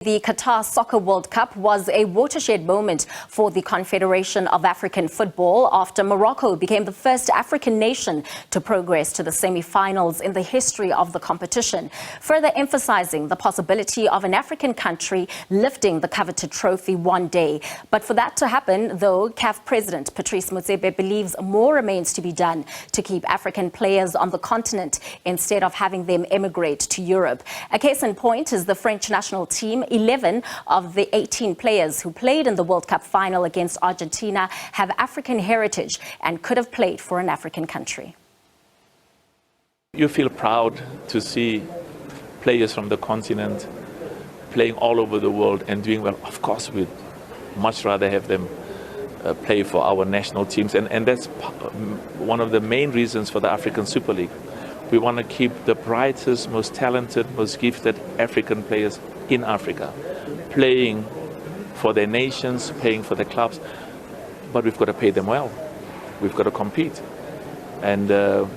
The Qatar Soccer World Cup was a watershed moment for the Confederation of African Football after Morocco became the first African nation to progress to the semi-finals in the history of the competition, further emphasizing the possibility of an African country lifting the coveted trophy one day. But for that to happen, though, CAF President Patrice Motsepe believes more remains to be done to keep African players on the continent instead of having them emigrate to Europe. A case in point is the French national team. 11 of the 18 players who played in the World Cup final against Argentina have African heritage and could have played for an African country. You feel proud to see players from the continent playing all over the world and doing well. Of course, we'd much rather have them play for our national teams, and that's one of the main reasons for the African Super League. We want to keep the brightest, most talented, most gifted African players in Africa, playing for their nations, playing for their clubs, but we've got to pay them well. We've got to compete, and that's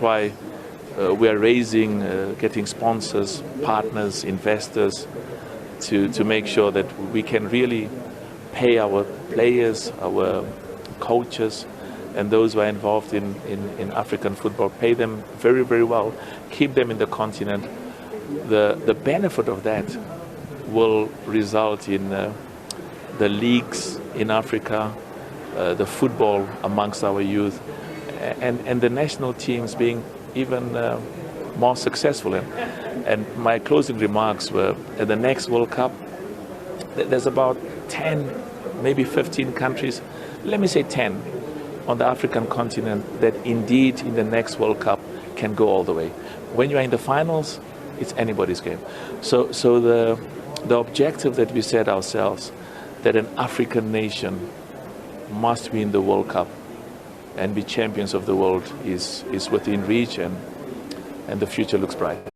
why we are raising, getting sponsors, partners, investors, to make sure that we can really pay our players, our coaches, and those who are involved in African football, pay them very, very well, keep them in the continent. The benefit of that will result in the leagues in Africa, the football amongst our youth, and the national teams being even more successful. And my closing remarks were, at the next World Cup, there's about 10, maybe 15 countries, let me say 10, on the African continent that indeed in the next World Cup can go all the way. When you are in the finals, it's anybody's game. So the objective that we set ourselves, that an African nation must win the World Cup and be champions of the world, is within reach, and the future looks bright.